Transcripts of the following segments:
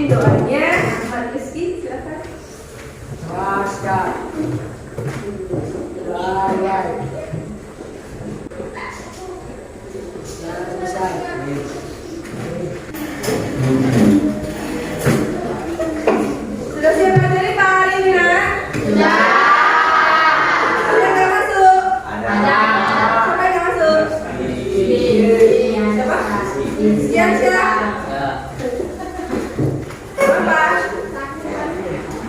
doanya. Ahmad Rizky, silakan. Masya. Sudah siap materi Pak hari ini, Nak? Sudah. Ada nggak masuk? Ada. Siapa yang nggak masuk? Siapa? Siap. Kenapa?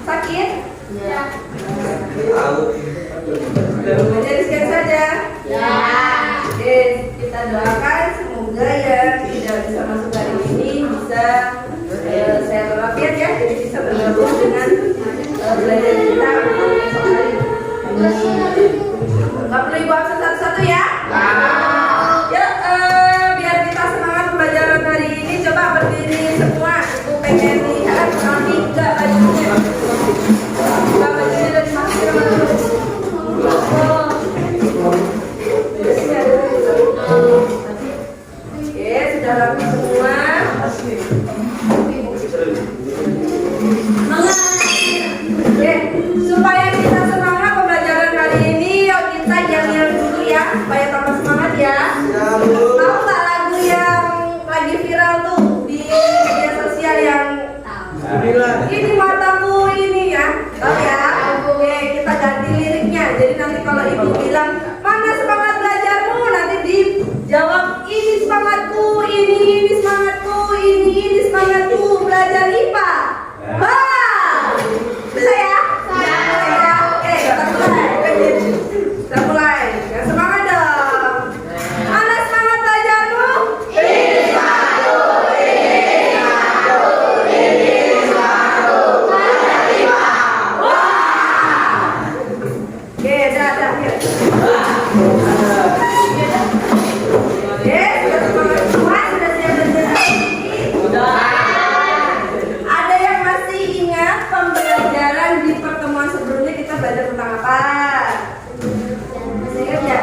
Sakit? Ya. Jadi sekian saja. Ya. Oke, kita doakan semoga yang tidak bisa masuk hari ini bisa sehat walafiat ya, jadi bisa bergabung dengan belajar kita untuk esok hari. Nggak perlu ibu absen satu-satu ya? Yuk, biar kita semangat pembelajaran hari ini, coba berdiri semua. Ibu pengen lihat kami nggak bajunya. Nggak bajunya dari masuk dulu. Oke, sudah rapi semua. Oke, supaya kita semangat pembelajaran kali ini, yuk kita yel-yel dulu ya, supaya tambah semangat ya. Tahu nggak lagu yang lagi viral tuh di media sosial yang ini matamu ini ya? Tahu ya? Oke, kita ganti liriknya. Jadi nanti kalau ibu bilang mana semangat belajarmu, nanti dijawab ini semangatku, ini semangatku, ini semangatku belajar IPA. Bisa ya? Bisa. Oke, kita mulai. Kita mulai. Yang semangat dong. Mana semangat belajarmu? Ini semangatku, ini semangatku belajar IPA. Oke, dah. Oke, sudah semangat semua, sudah siap belajar hari ini? Ada yang masih ingat pembelajaran di pertemuan sebelumnya kita belajar tentang apa? Masih ingat ya?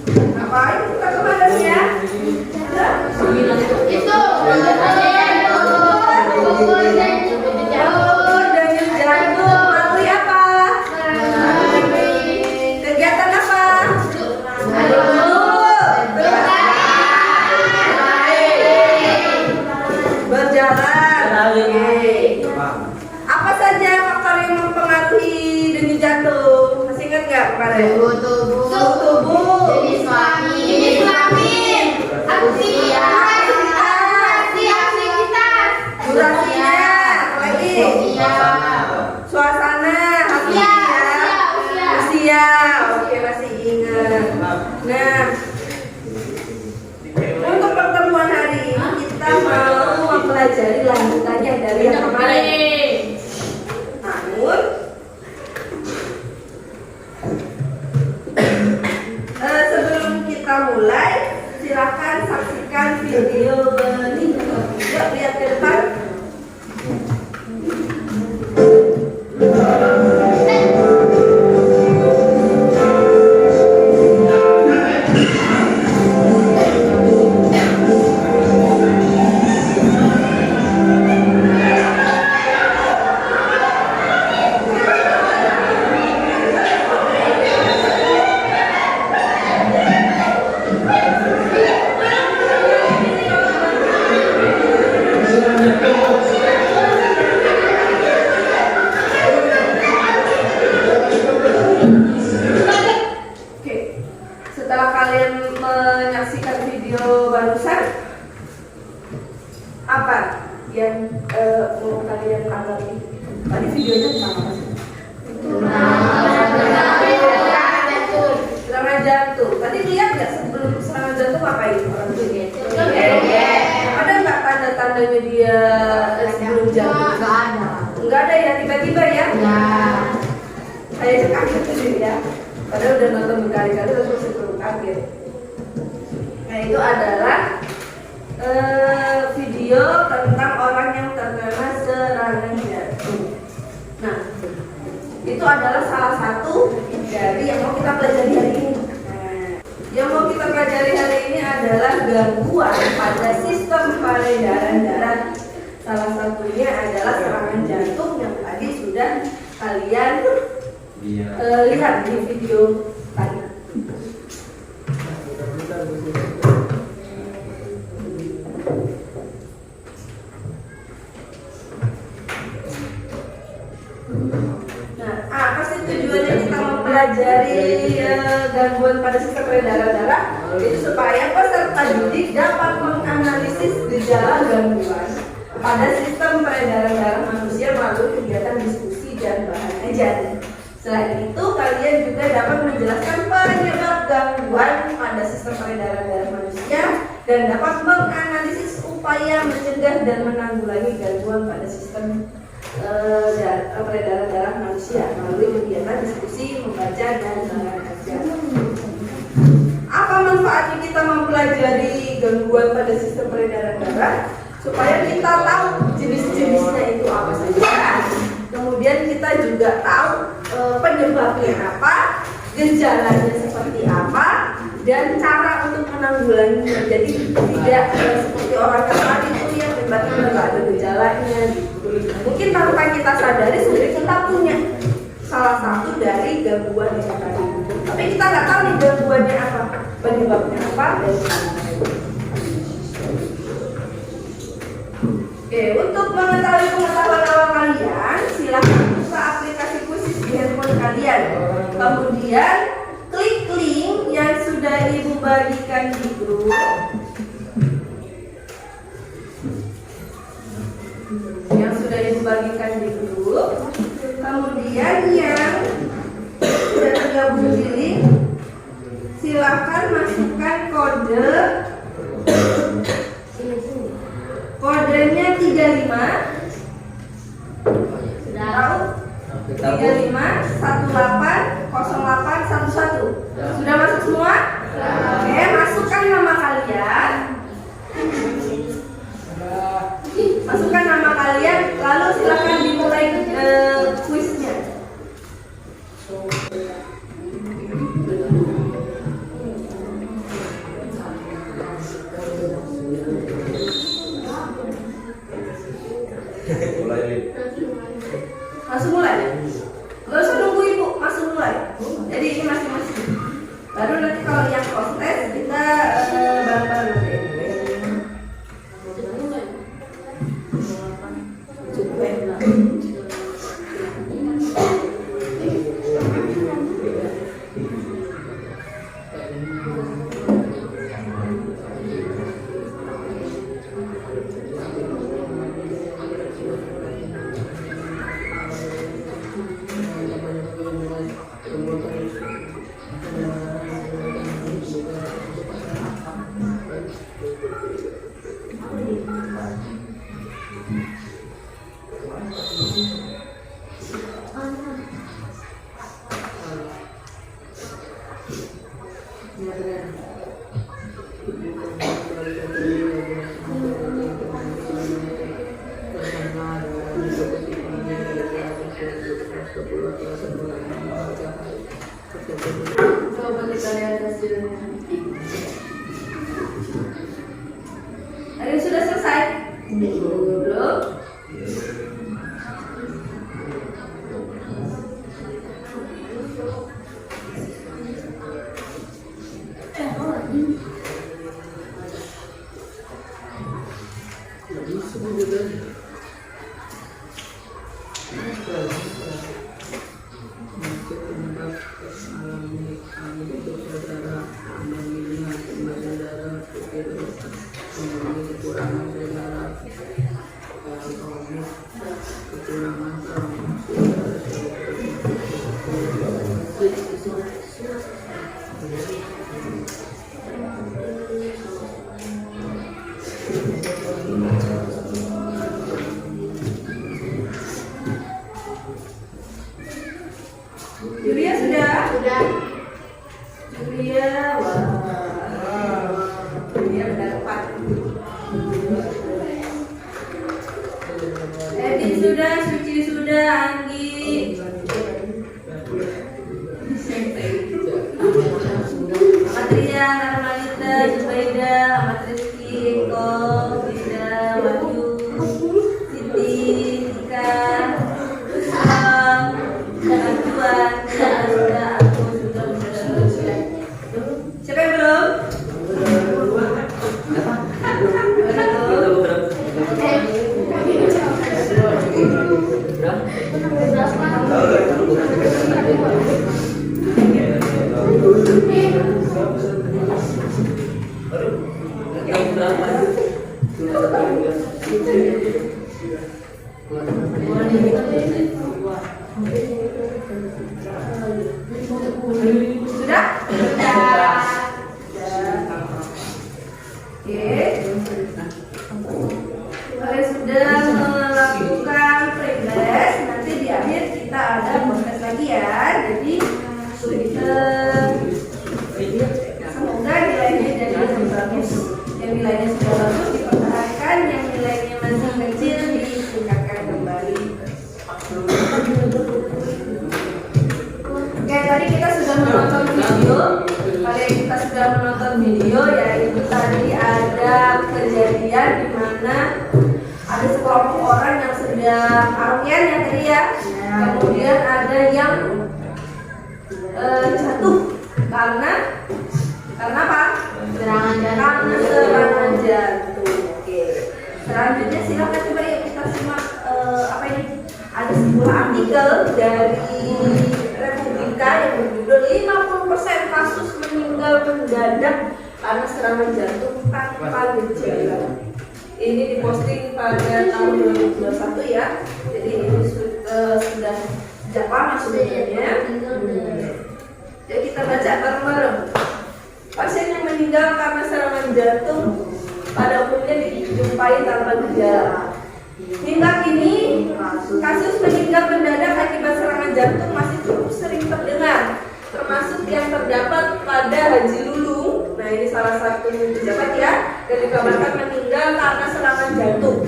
Ngapain kita kemarin ya? Itu jantung. Materi apa? Kegiatan apa? Berjalan. Apa saja faktor yang mempengaruhi denyut jantung? Masih ingat nggak kemarin? Suhu tubuh, jenis kelamin, aktivitas, durasinya, lagi, suasana, usia. Oke, masih ingat. Nah, untuk pertemuan hari ini kita mau mempelajari lanjutannya dari yang kemarin. Namun sebelum kita mulai, silakan saksikan video berikut. Yuk lihat ke depan. Setelah kalian menyaksikan video barusan, apa yang mau kalian tanggapi? Tadi videonya tentang apa sih? Serangan jantung. Tadi lihat nggak sebelum serangan jantung ngapain orang tuh? Ada nggak tanda-tandanya dia sebelum jantung? Nggak ada ya, tiba-tiba ya? Saya kaget tuh ya. Padahal udah nonton berkali-kali terus masih perlu kaget. Nah itu adalah video tentang orang yang terkena serangan jantung. Nah itu adalah salah satu dari yang mau kita pelajari hari ini. Yang mau kita pelajari hari ini adalah gangguan pada sistem peredaran darah. Salah adalah serangan jantung yang tadi sudah kalian lihat di video tadi. Nah, apa sih tujuannya kita mempelajari gangguan pada sistem peredaran darah? Itu supaya peserta didik dapat menganalisis gejala gangguan pada sistem peredaran darah manusia melalui kegiatan diskusi dan bahan ajar. Selain itu, kalian juga dapat menjelaskan penyebab gangguan pada sistem peredaran darah manusia dan dapat menganalisis upaya mencegah dan menanggulangi gangguan pada sistem peredaran darah manusia melalui kegiatan diskusi, membaca, dan bahan ajar. Apa manfaatnya kita mempelajari gangguan pada sistem peredaran darah? Supaya kita tahu jenis-jenisnya itu apa saja. Kemudian kita juga tahu penyebabnya apa, gejalanya seperti apa, dan cara untuk menanggulanginya. Jadi tidak seperti orang kemarin itu yang tiba-tiba nggak ada gejalanya. Mungkin tanpa kita sadari sebenarnya kita punya salah satu dari gangguan yang tadi. Tapi kita nggak tahu nih gangguannya apa, penyebabnya apa, dan Oke, untuk mengetahui pengetahuan awal kalian, silahkan buka aplikasi khusus di handphone kalian. Kemudian klik link yang sudah Ibu bagikan di grup. Kemudian yang sudah tergabung di link, silahkan masukkan kode. Kodenya 35. Sudah tahu? 35180811. Sudah masuk semua? Oke, masukkan nama kalian. Masukkan nama kalian, lalu silakan dimulai kuisnya. Langsung mulai. Gak usah nunggu Ibu, langsung mulai. Jadi ini masing-masing. Baru nanti kalau yang kontes kita bareng-bareng nanti. Coba kita lihat hasilnya. Ada yang sudah selesai? Belum? Julia sudah? Sudah. Julia, wah. Julia mendapat. Edit sudah, Suci sudah, Anggi. Matria, Narmalita, Zubaida, Amat Rizky, Eko, Frida, Wahyu, Siti, Sudah? Sudah. Oke. Kalian sudah melakukan progress. Nanti di akhir kita ada proses lagi ya. Jadi semoga nilainya jadi lebih bagus. Yang nilainya sudah bagus dipertahankan, yang nilainya masih kecil ditingkatkan kembali. Oke, tadi kita sudah menonton video. Kita sudah menonton video, yaitu tadi ada kejadian di mana ada sekelompok orang yang sedang karaokean ya tadi ya. Kemudian ada yang jatuh karena apa? Serangan jantung. Oke. Selanjutnya silakan coba ya kita simak apa ini? Ada sebuah artikel dari Republika yang berjudul 50% kasus meninggal mendadak karena serangan jantung tanpa gejala. Ini diposting pada tahun 2021 ya. Jadi ini sudah sejak lama sebenarnya. Jadi kita baca bareng-bareng. Pasien yang meninggal karena serangan jantung pada umumnya dijumpai tanpa gejala. Hingga kini, kasus meninggal mendadak akibat serangan jantung masih cukup sering terdengar, termasuk yang terdapat pada Haji Lulung. Nah, ini salah satu pejabat ya, yang dikabarkan meninggal karena serangan jantung.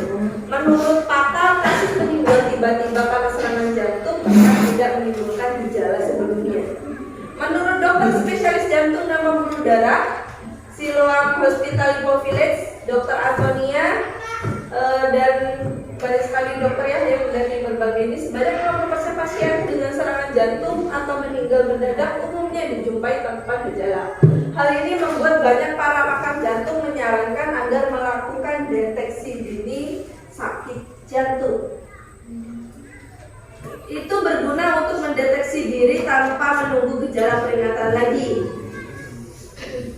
Menurut pakar, kasus meninggal tiba-tiba karena serangan jantung bahkan tidak menimbulkan gejala sebelumnya. Menurut dokter spesialis jantung dan pembuluh darah Siloam Hospital Lipo Village, Dr. Antonia, dan banyak sekali dokter ya yang dari berbagai ini, sebanyak 50% pasien dengan serangan jantung atau meninggal mendadak umumnya dijumpai tanpa gejala. Hal ini membuat banyak para pakar jantung menyarankan agar melakukan deteksi dini sakit jantung. Itu berguna untuk mendeteksi diri tanpa menunggu gejala peringatan lagi.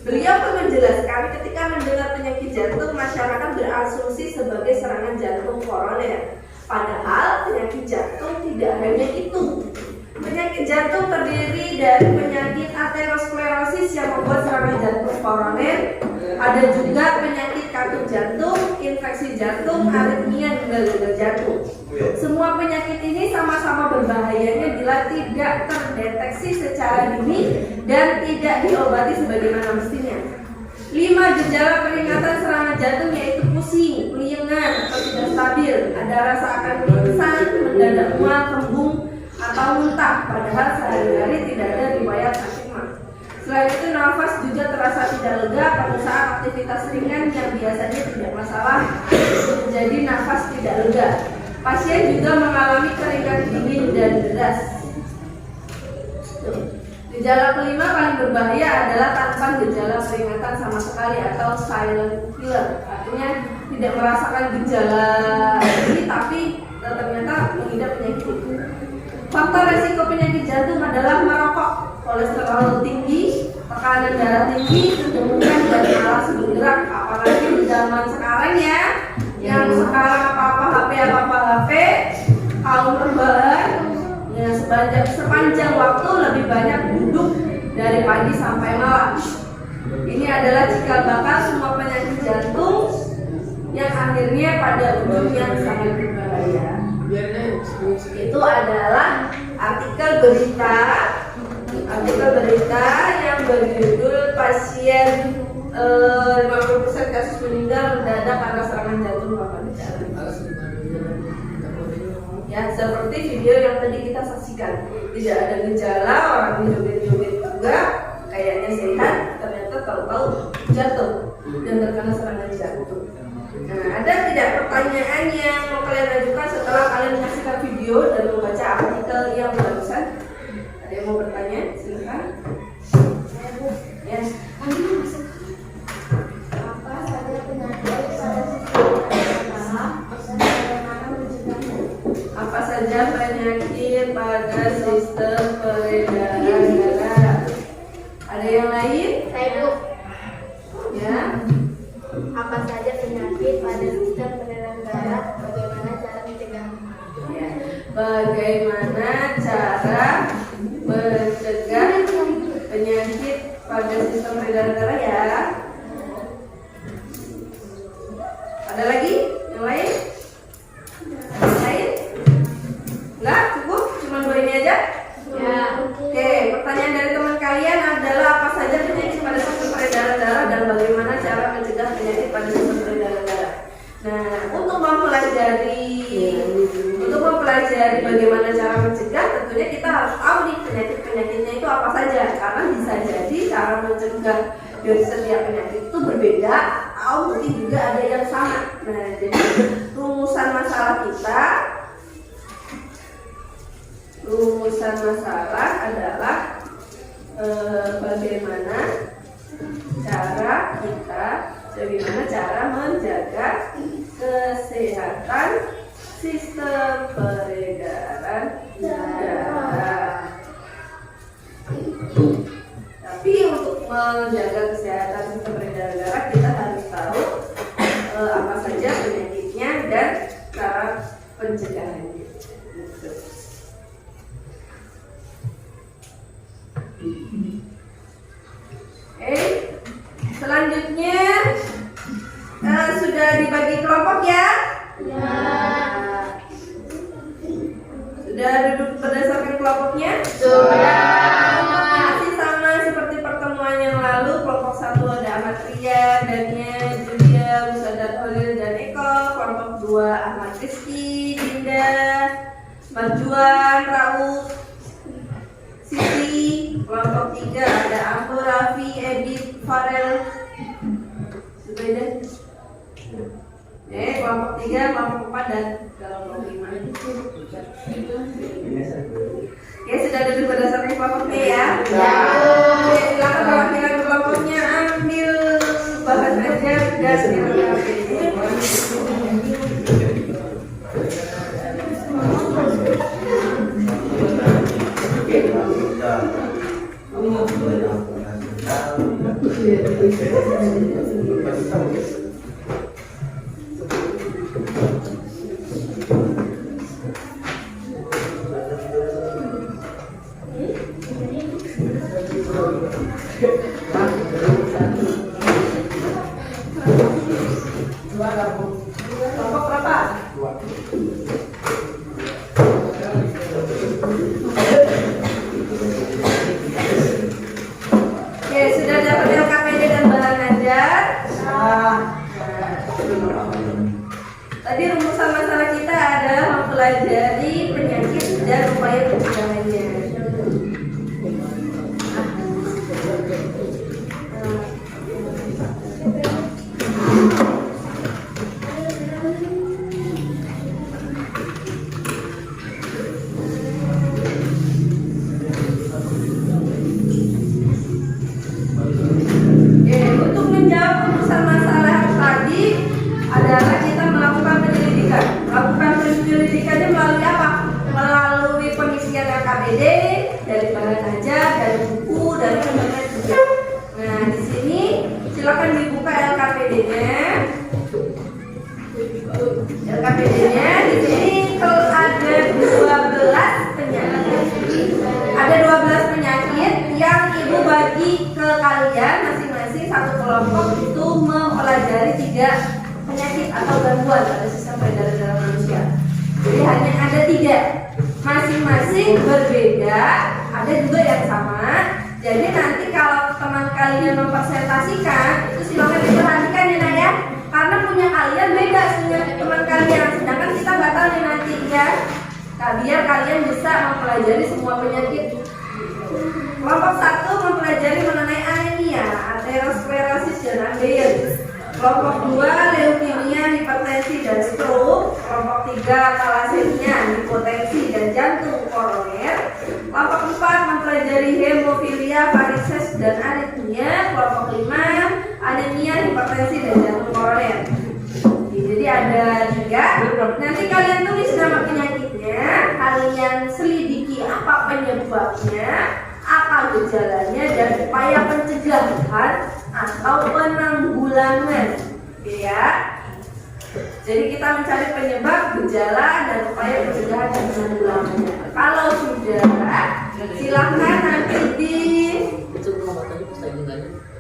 Beliau pun menjelaskan ketika mendengar penyakit jantung, masyarakat berasumsi sebagai serangan jantung koroner. Padahal penyakit jantung tidak hanya itu. Penyakit jantung terdiri dari penyakit aterosklerosis yang membuat serangan jantung koroner. Ada juga penyakit katup jantung, infeksi jantung, aritmia, dan gagal jantung. Semua penyakit ini sama-sama berbahayanya bila tidak terdeteksi secara dini dan tidak diobati sebagaimana mestinya. 5 gejala peringatan serangan jantung yaitu pusing, kelingan, atau tidak stabil, ada rasa akan pingsan, mendadak mual, kembung, atau muntah, padahal sehari-hari tidak ada riwayat sakit mah. Selain itu, nafas juga terasa tidak lega pada saat aktivitas ringan yang biasanya tidak masalah menjadi nafas tidak lega. Pasien juga mengalami keringat dingin dan deras. Gejala kelima paling berbahaya adalah tanpa gejala peringatan sama sekali atau silent killer. Artinya tidak merasakan gejala ini tapi ternyata mengidap penyakit itu. Faktor resiko penyakit jantung adalah merokok, kolesterol tinggi, tekanan darah tinggi, kegemukan dan malas bergerak. Apalagi di zaman sekarang ya, yang sekarang apa-apa HP, kaum rebahan, ya sepanjang waktu lebih banyak duduk dari pagi sampai malam. Ini adalah cikal bakal semua penyakit jantung yang akhirnya pada ujung yang sangat berbahaya. Itu adalah artikel berita yang berjudul pasien 50% kasus meninggal mendadak karena serangan jantung tanpa gejala. Ya, seperti video yang tadi kita saksikan, tidak ada gejala, orang joget-joget juga, kayaknya sehat, ternyata tahu-tahu jatuh dan terkena serangan jantung. Nah, ada tidak pertanyaan yang mau kalian ajukan setelah kalian menyaksikan video dan membaca artikel yang barusan? Ada yang mau bertanya? Silakan. Ya. Apa saja penyakit pada sistem Apa saja penyakit pada sistem peredaran darah? Ada yang lain? Saya Bu. Ya. Apa saja penyakit pada sistem peredaran bagaimana cara mencegah penyakit pada sistem peredaran darah ya. Ada lagi? Yang lain? Yang lain? Enggak? Cukup? Cuma 2 ini aja? Ya. Oke, pertanyaan dari teman kalian adalah apa saja penyakit pada sistem peredaran darah dan bagaimana cara mencegah penyakit pada sistem peredaran darah. Nah, untuk mempelajari bagaimana cara mencegah, tentunya kita harus tahu nih penyakit-penyakitnya itu apa saja, karena bisa jadi cara mencegah dari setiap penyakit itu berbeda atau mungkin juga ada yang sama. Nah, jadi rumusan masalah adalah bagaimana cara menjaga kesehatan sistem peredaran darah. Tapi untuk menjaga kesehatan sistem peredaran darah kita harus tahu apa saja penyakitnya dan cara pencegahannya. Selanjutnya sudah dibagi kelompok ya? Ya. Sudah duduk berdasarkan kelompoknya? Sudah. Masih sama seperti pertemuan yang lalu. Kelompok 1 ada Ahmad Rian, Dania, Julia, Musadat Holil, dan Eko. Kelompok 2 Ahmad Rizky, Dinda, Marjuan, Rauf, Siti. Kelompok 3 ada Ampu, Raffi, Edith, Farel, Zubaidah. Kelompok 3, kelompok 4 dan kelompok 5. Oke, sudah duduk berdasarkan kelompoknya ya? Ya. Oke, silakan perwakilan kelompoknya ambil bahan ajar dan dilengkapi. Kelompok berapa? Oke, sudah dapat LKPD dan bahan ajar. Tadi rumusan masalah kita adalah mempelajari penyakit dan upaya pencegahannya. Untuk menjawab rumusan masalah tadi adalah kita melakukan penyelidikan. Melakukan penyelidikannya melalui apa? Melalui pengisian LKPD, dari bahan ajar, dari buku, dari internet juga. Nah, di sini silakan dibuka LKPD-nya. LKPD-nya di sini ada 12 penyakit. Ada 12 penyakit yang Ibu bagi ke kalian masing-masing satu kelompok itu mempelajari 3 penyakit atau gangguan pada sistem peredaran darah manusia. Jadi hanya ada 3, masing-masing berbeda, ada juga yang sama. Jadi nanti kalau teman kalian mempresentasikan itu silakan diperhatikan ya Nak ya, karena punya kalian beda dengan teman kalian, sedangkan kita nggak tahu nih nanti ya. Biar kalian bisa mempelajari semua penyakit. Kelompok 1 mempelajari mengenai anemia, aterosklerosis dan ambeien. Kelompok 2 leukemia, hipertensi dan stroke. Kelompok 3 talasemia, hipotensi dan jantung koroner. Kelompok 4 mempelajari hemofilia, varises dan aritmia. Kelompok 5 anemia, hipertensi dan jantung koroner. Jadi ada 3. Nanti kalian tulis nama penyakitnya, kalian selidiki apa penyebabnya, apa gejalanya, dan upaya pencegahan atau penanggulangan. Oke ya. Jadi kita mencari penyebab, gejala, dan upaya pencegahan dan penanggulangannya. Kalau sudah, silahkan nanti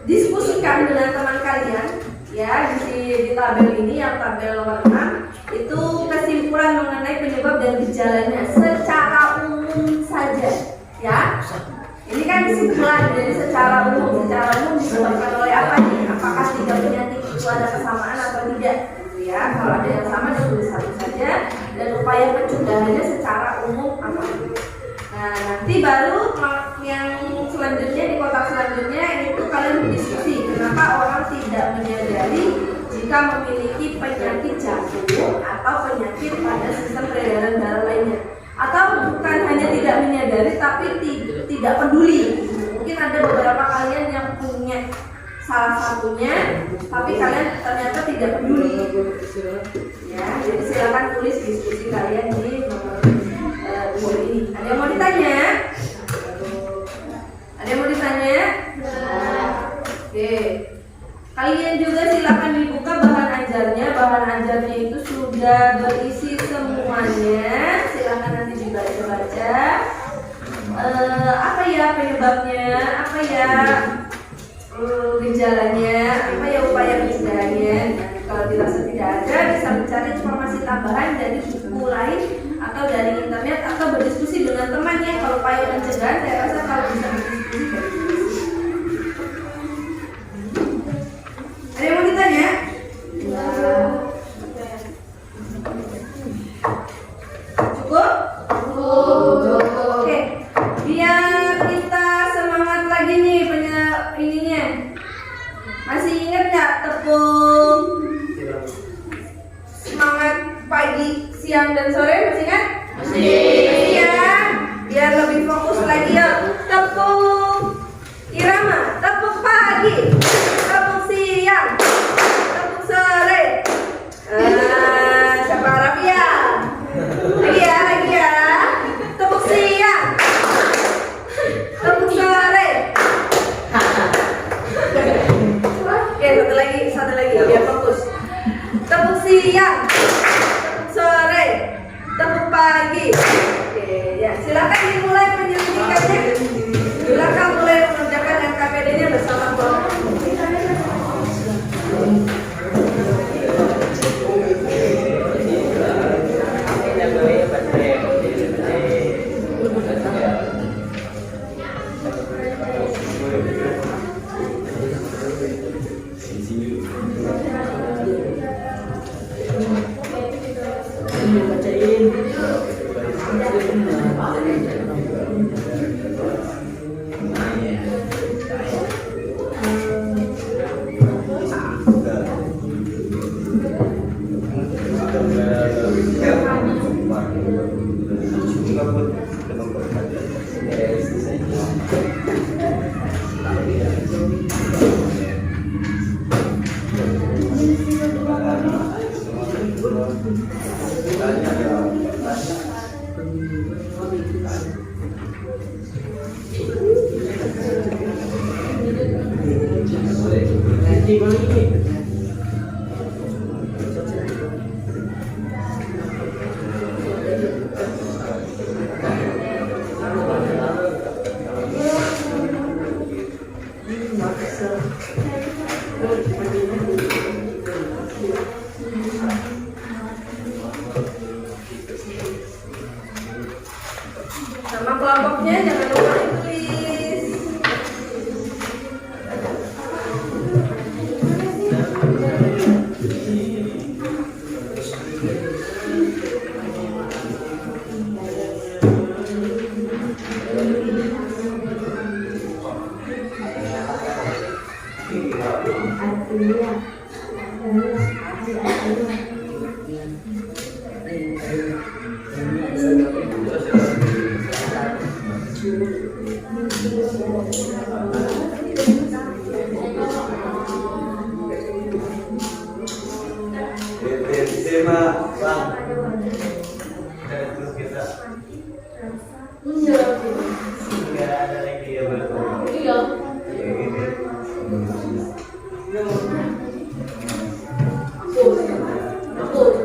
diskusikan dengan teman kalian ya di tabel ini, yang tabel nomor 6 itu kesimpulan mengenai penyebab dan gejalanya secara umum saja ya. Ini kan kesimpulan, jadi secara umum disebabkan oleh apa nih? Apakah tiga penyakit itu ada kesamaan atau tidak gitu ya. Kalau ada yang sama ditulis satu saja, dan upaya pencegahannya secara umum apa. Nah, nanti baru yang selanjutnya di kotak selanjutnya itu kalian berdiskusi kenapa orang tidak menyadari jika memiliki penyakit jantung atau penyakit pada sistem peredaran darah lainnya, atau bukan hanya tidak menyadari tapi tidak peduli. Mungkin ada beberapa kalian yang punya salah satunya tapi kalian ternyata tidak peduli ya. Jadi silakan tulis diskusi kalian di nomor 2 ini. Ada yang mau ditanya? Ada yang mau ditanya? Oke. Kalian juga silakan dibuka bahan ajarnya. Bahan ajarnya itu sudah berisi semuanya. Silakan nanti dibaca-baca. Apa ya penyebabnya? Apa ya gejalanya? Apa ya upaya pencegahannya? Kalau dirasa tidak ada, bisa mencari informasi tambahan dari buku lain atau dari internet, atau berdiskusi dengan temannya. Kalau upaya pencegahan, saya rasa kalau bisa berdiskusi dari sini. Ada yang mau ditanya? Cukup? Oke, biar kita semangat lagi nih ininya. Masih ingat nggak tepung semangat pagi, siang, dan sore? Masih ingat? Masih ya. Biar lebih fokus lagi ya. Tepung irama, tepung pagi, tepung siang, tepung sore. Siapa Rafia? Lagi ya. Tepung siang, tepung sore. Oke, satu lagi biar fokus. Tepung siang, tepung sore, tepung pagi. Oke, ya silakan dimulai penyelidikannya. Silakan mulai mengerjakan NKPD-nya bersama kelompok. Nama kelompoknya jangan lupa ditulis. Aku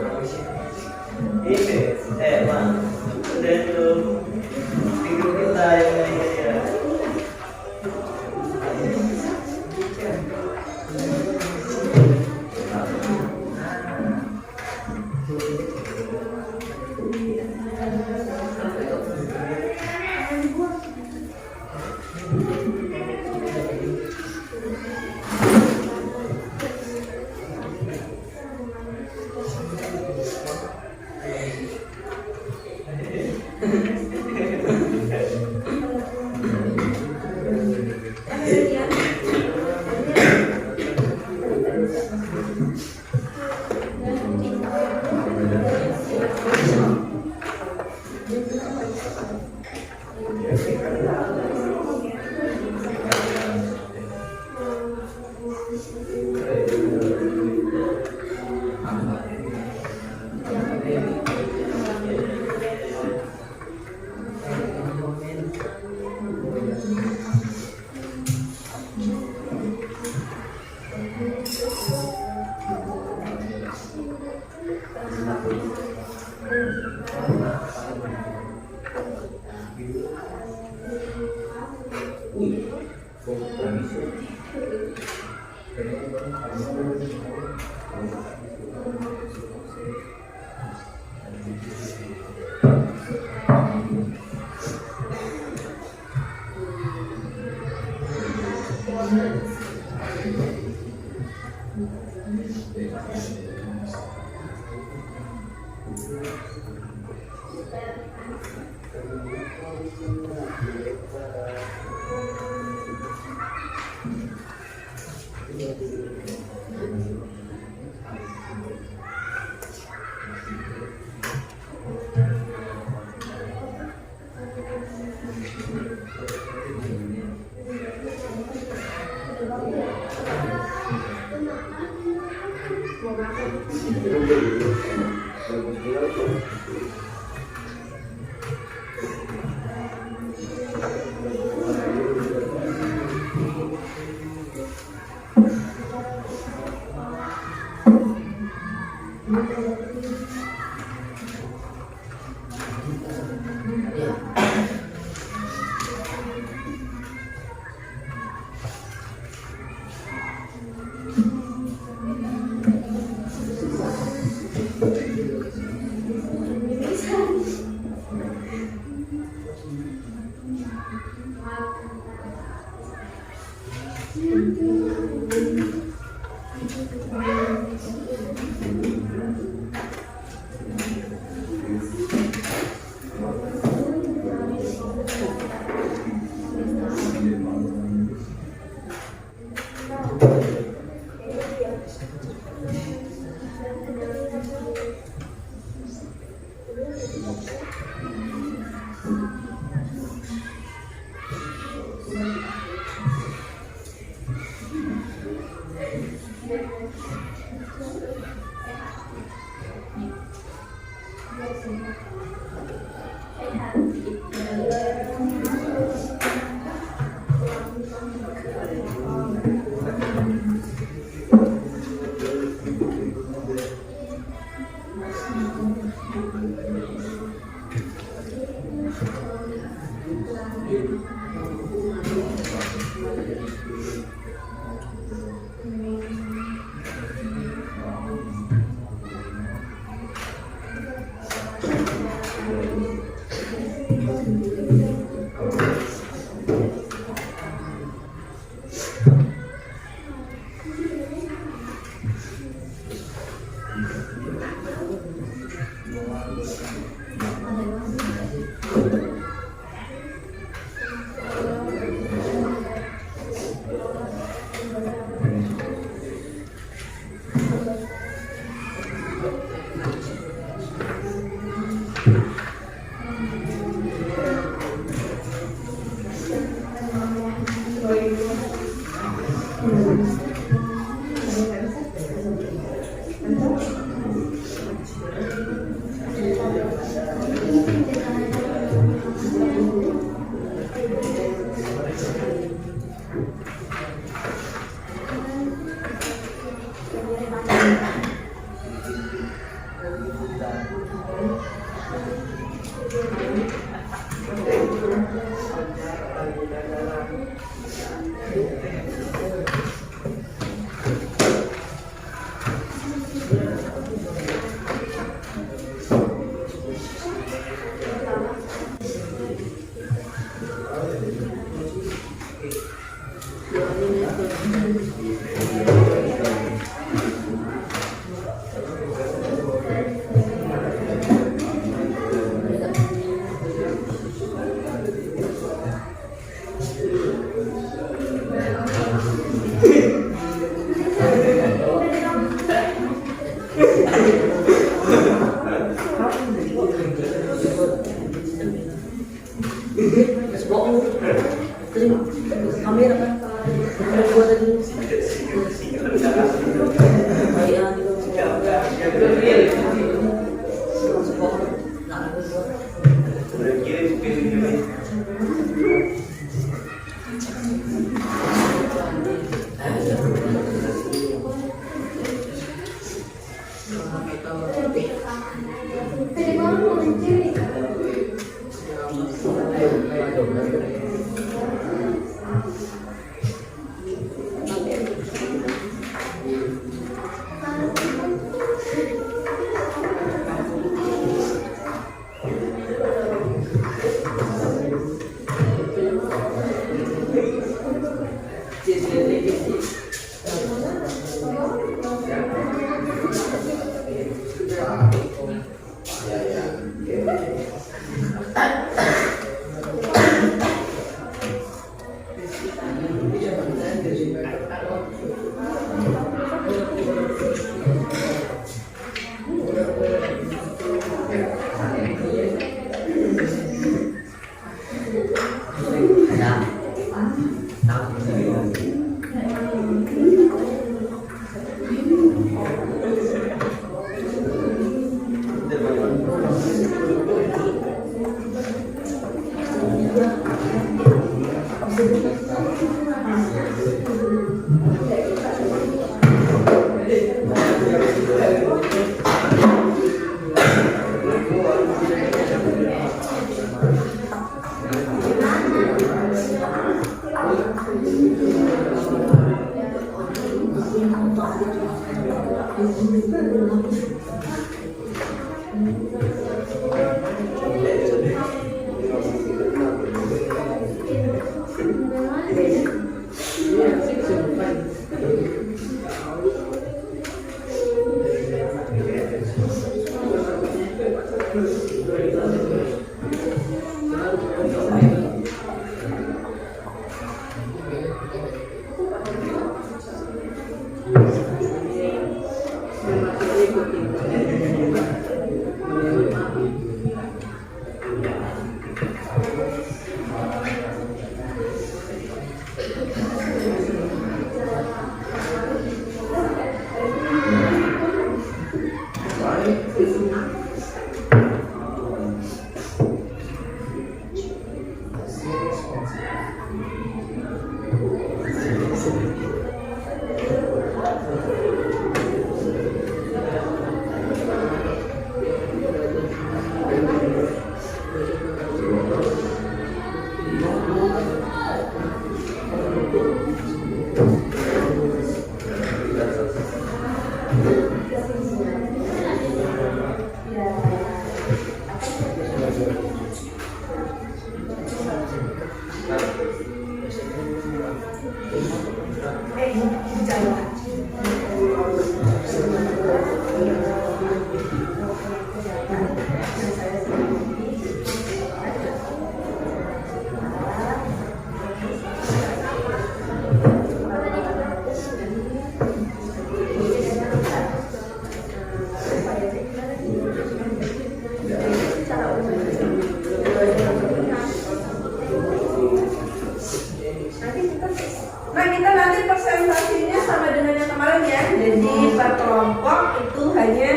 Nah, kita nanti presentasinya sama dengan yang kemarin ya. Jadi per kelompok itu hanya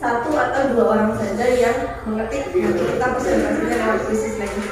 1 atau 2 orang saja yang mengetik. Nanti kita presentasinya lewat krisis lagi.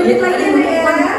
menit lagi ya, Nek, ya.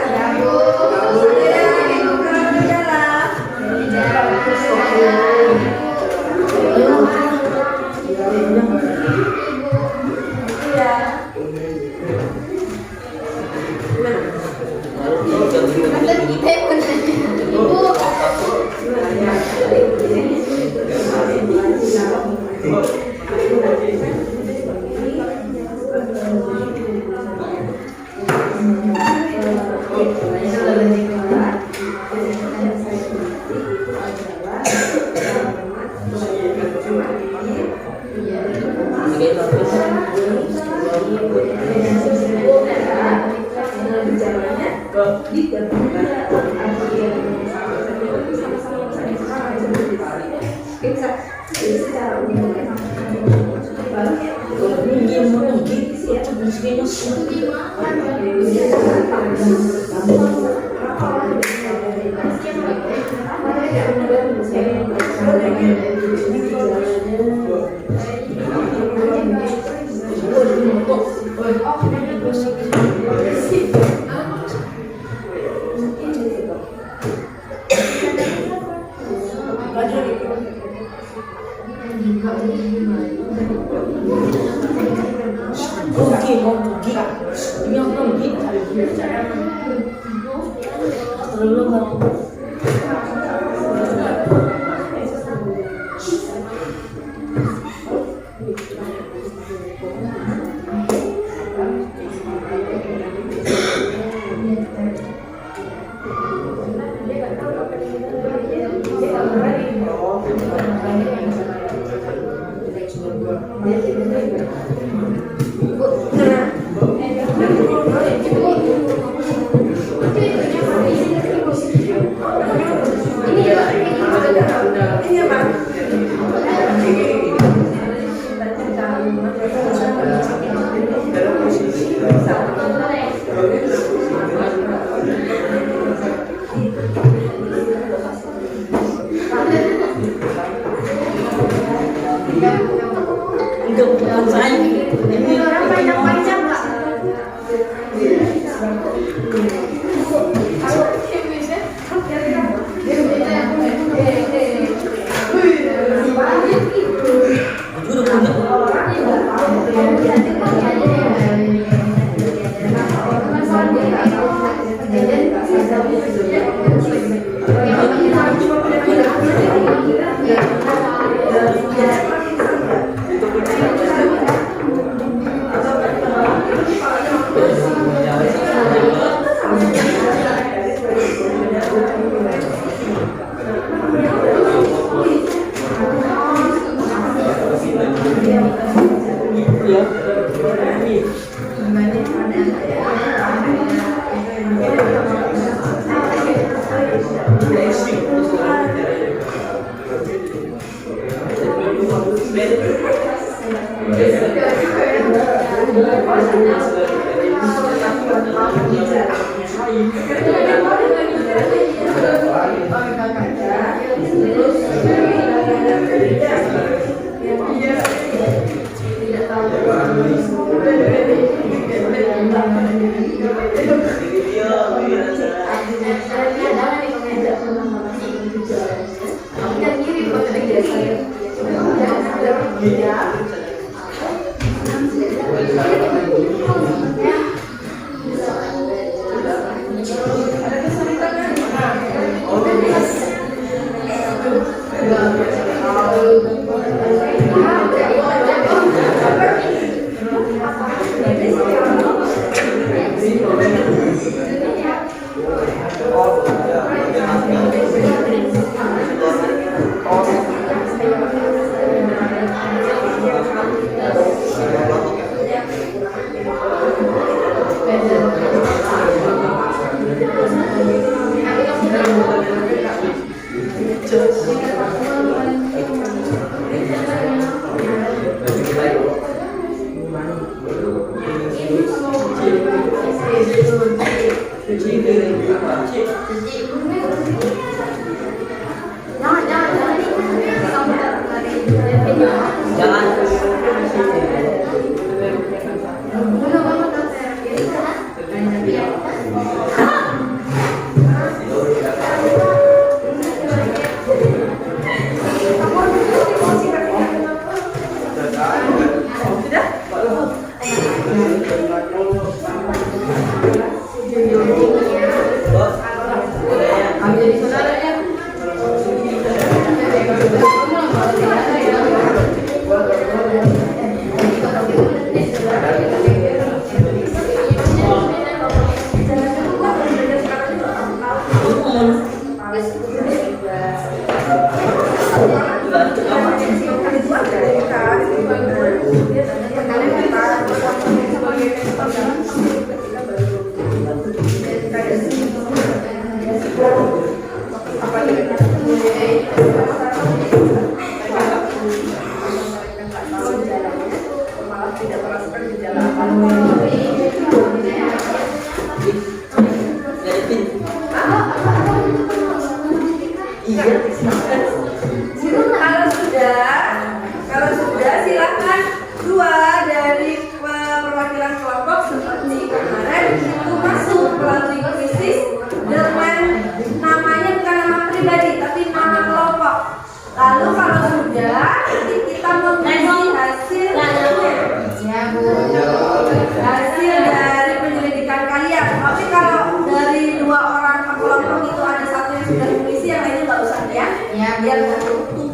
Ya, berjalan. Iya. Kalau sudah silakan dua dari perwakilan kelompok seperti kemarin itu masuk melalui kuisis dengan namanya bukan nama pribadi tapi nama kelompok. Lalu kalau sudah nanti kita mengisi hasil dari penyelidikan kalian. Tapi kalau dari dua orang per kelompok itu ada satu yang sudah mengisi, yang lainnya nggak usah ya. Biar nggak tumpuk.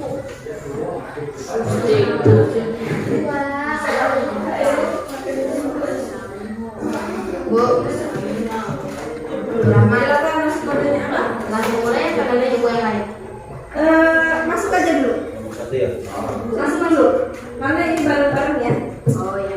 Bu, langsung mulai atau ada ibu yang lain? Masuk aja dulu. Masuk dulu. Karena ini bareng-bareng ya. Oh iya.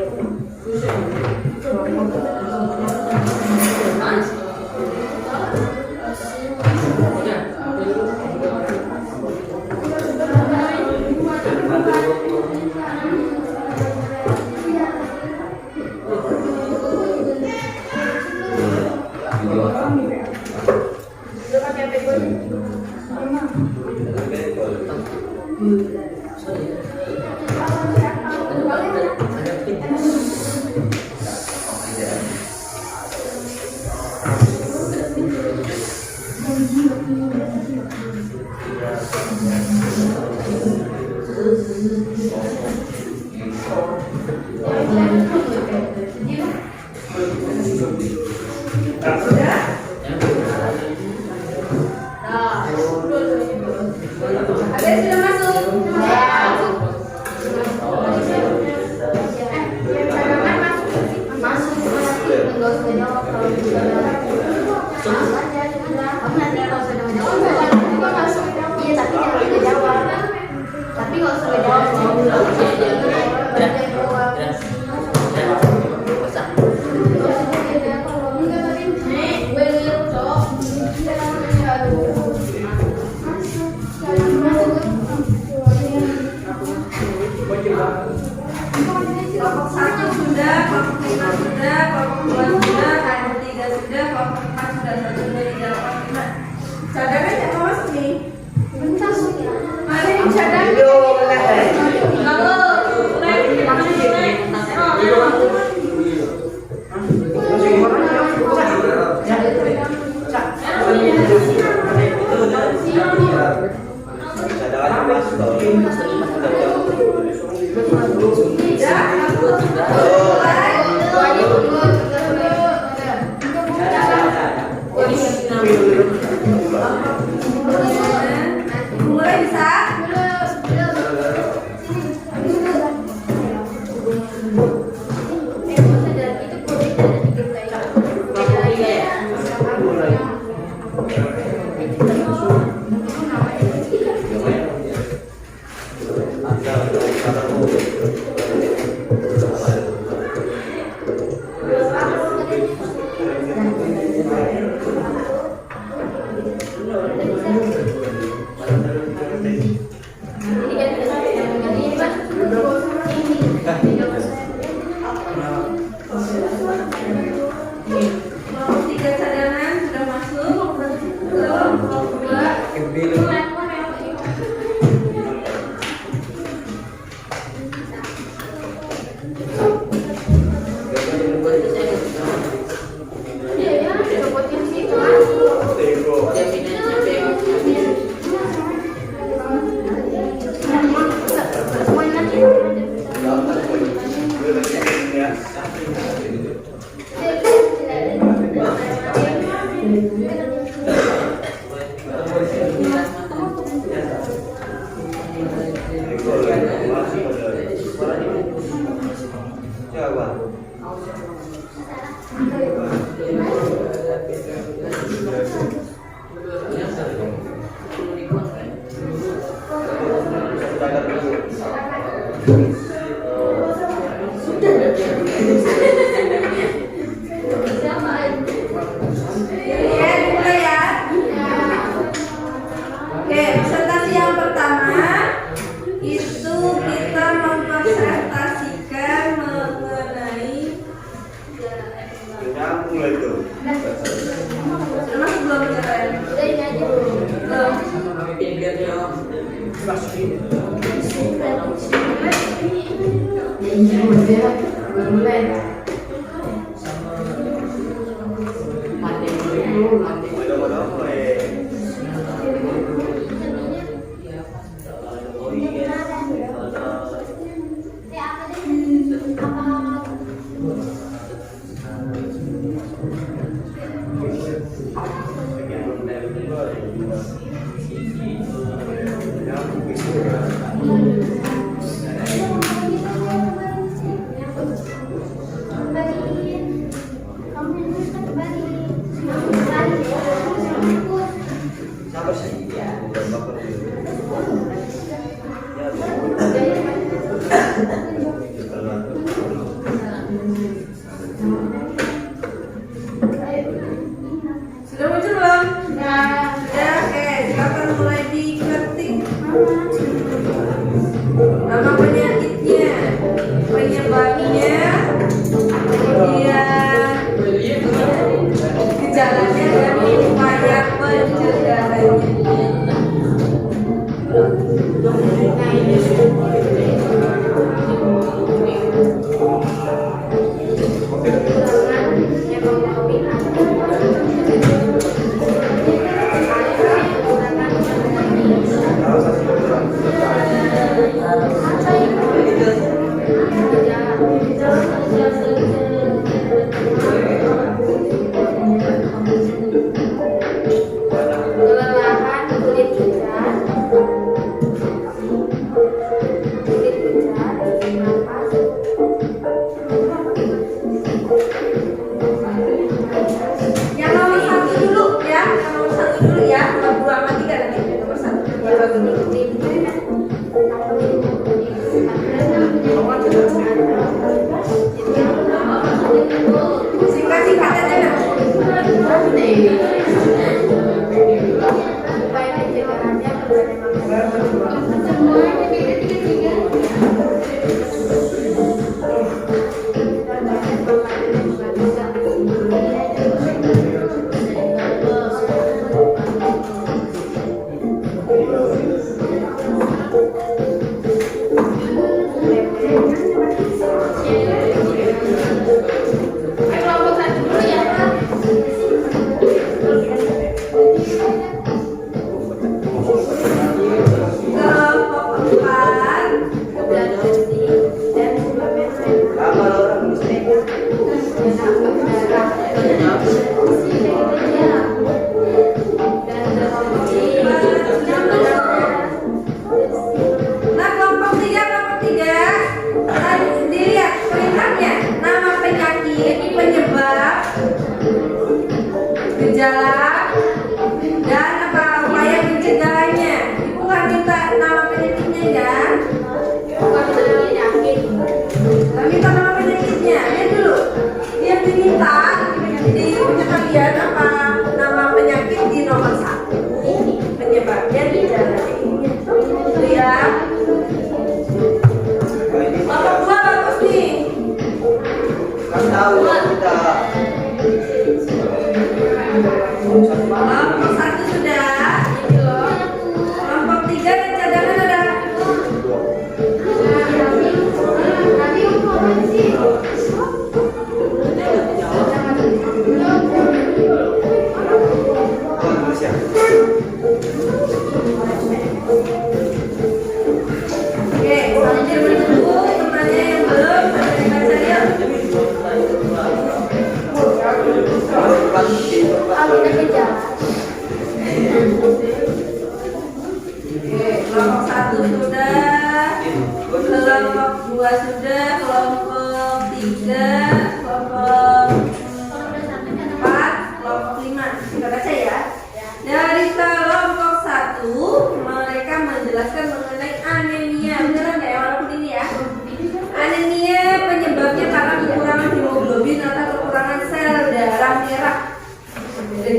Kelompok 1 sudah, kelompok 5 sudah, kelompok 2 sudah, kelompok 3 sudah, kelompok 4 sudah, 1, 2, 3, 4, 5. Cadangan yang mau masuk nih? Bentar, mana yang cadangan? Mulai bisa? Mulai ya. Oke, presentasi yang pertama itu kita mempresentasikan mengenai mulai tuh. termasuk belum bicara Udah ini aja dulu. belum. Mudah-mudahan mulai. Sabar sih. Sudah muncul belum? Ya, oke, silakan mulai diketik. Nama penyakitnya, penyebabnya, kemudian gejalanya dan upaya pencegahannya. Kelelahan kulit pucat, napas, Yang nomor satu dulu ya, yang nomor satu dulu ya, nomor dua sama tiga nanti. Nomor satu, nomor dua dulu. Singkat-singkat aja nah. upaya pencegahannya kepada kelompok satu dulu ya. Kelompok empat, Dan bersih dan suplemen Apa orang bisa? nah kelompok tiga, tadi dilihat perintahnya, nama penyakit, penyebab, gejala, dan apa upaya pencegahannya. Ibu nggak minta nama penyakitnya ya? Nggak minta nama penyakitnya, lihat dulu. Dia diminta di punya kalian apa nama penyakit di nomor satu, penyebabnya, gejalanya. Itu ya. Nomor dua bagus nih. Kan tahu kita. Kelompok satu sudah. Kelompok tiga dan cadangan ada. Indonesia. Oke, sambil menunggu temannya yang belum ada dibaca ya. Ada gejala.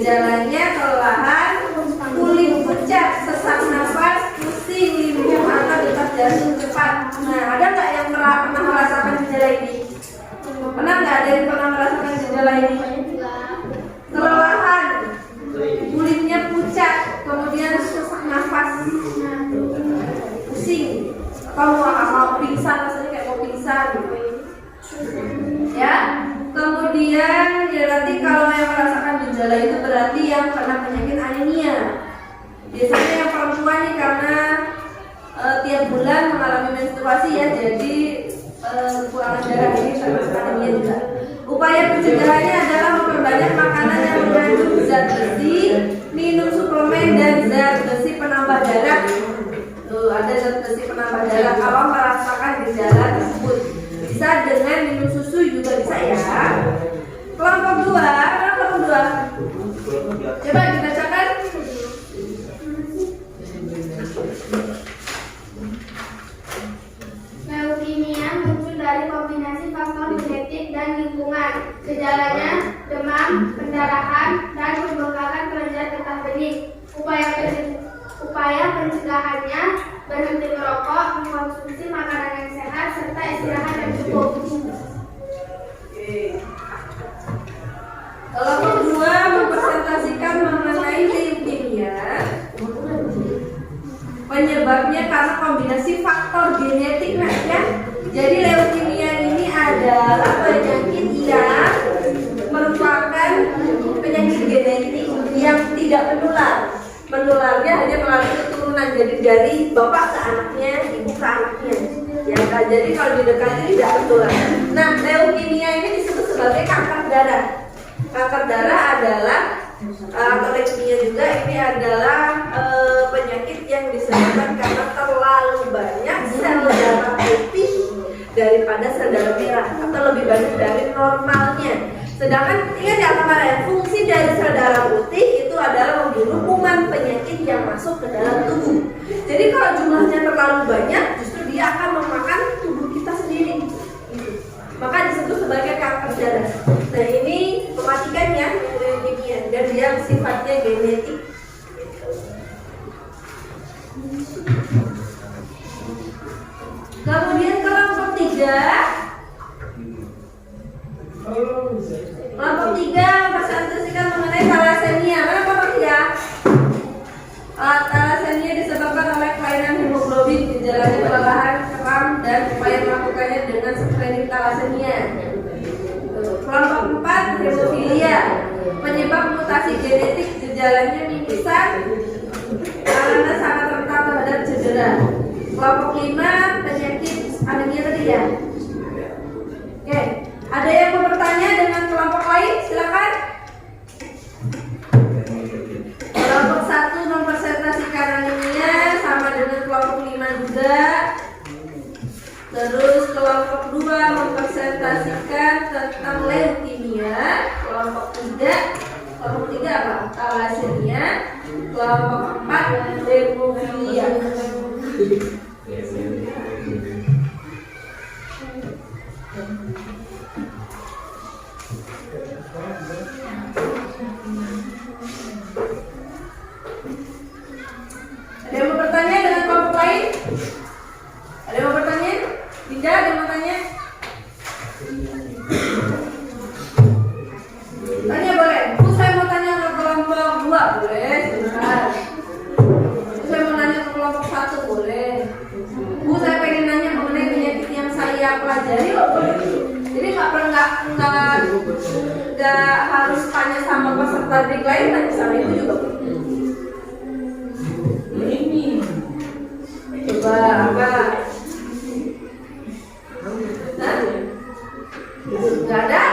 Gejalanya kelelahan, kulit pucat, sesak nafas, pusing, limpuh atau detak jantung cepat. Nah, ada nggak yang pernah merasakan gejala ini? Pernah nggak ada yang pernah merasakan gejala ini? Kelelahan, kulitnya pucat, kemudian sesak nafas, pusing, atau mau pingsan, rasanya kayak mau pingsan, ya. Kemudian berarti kalau yang merasakan gejala itu berarti yang kena penyakit anemia. Biasanya yang perempuan nih karena tiap bulan mengalami menstruasi ya, jadi kekurangan darah ini termasuk anemia juga. Upaya pencegahannya adalah memperbanyak makanan yang mengandung zat besi, minum suplemen dan zat besi penambah darah. Tuh, ada zat besi penambah darah kalau merasakan gejala tersebut. Bisa dengan minum susu juga bisa ya. Kelompok 2, kelompok 2. Coba dibacakan. Leukemia muncul dari kombinasi faktor genetik dan lingkungan. Gejalanya demam, pendarahan, dan pembengkakan kelenjar getah bening. Upaya pencegahannya berhenti merokok, mengkonsumsi makanan yang sehat, serta istirahat yang cukup. Kelompok 2 mempresentasikan mengenai leukemia. Penyebabnya karena kombinasi faktor genetik, nah ya. Jadi leukemia ini adalah penyakit yang merupakan penyakit genetik yang tidak menular. Menularnya hanya melalui keturunan, jadi dari bapak ke anaknya, ibu ke anaknya. Ya, kan? Jadi kalau didekati tidak menular. Nah, leukemia ini disebut sebagai kanker darah. Kanker darah adalah atau leukemia juga ini adalah penyakit yang disebabkan karena terlalu banyak sel darah putih daripada sel darah merah atau lebih banyak dari normalnya. Sedangkan ingat ya kemarin, fungsi dari sel darah putih itu adalah membunuh kuman penyakit yang masuk ke dalam tubuh. Jadi kalau jumlahnya terlalu banyak, justru dia akan memakan tubuh kita sendiri. Maka disebut sebagai kanker darah. Nah ini mematikan ya leukemia dan dia sifatnya genetik. Kemudian kelompok 3. Kelompok 3 mempresentasikan mengenai thalassemia. Mana kelompok 3? Thalassemia disebabkan oleh kelainan hemoglobin, gejalanya kelelahan, kram, dan upaya melakukannya dengan screening thalassemia. Kelompok 4 hemofilia, penyebab mutasi genetik, gejalanya mimisan karena sangat rentan terhadap cedera. Kelompok 5 penyakit anemia tadi ya. Oke. Ada yang mau bertanya dengan kelompok lain? Silakan. Kelompok 1 mempresentasikan anemia sama dengan kelompok 5 juga. Terus kelompok 2 mempresentasikan tentang leukemia. Kelompok 3 apa? Thalassemia. Kelompok 4 hemofilia. Ada yang mau bertanya dengan kelompok lain? Ada yang mau bertanya? Tidak, ada yang mau tanya? Tanya boleh. Bu, saya mau tanya ke kelompok 2, boleh? Sebentar. Bu, saya mau nanya ke kelompok 1, boleh? Bu, saya pengen nanya mengenai penyakit yang saya pelajari, loh, boleh? Jadi nggak harus tanya sama peserta didik lain, tanya sama itu juga boleh. Coba apa? Hah? Nggak ada?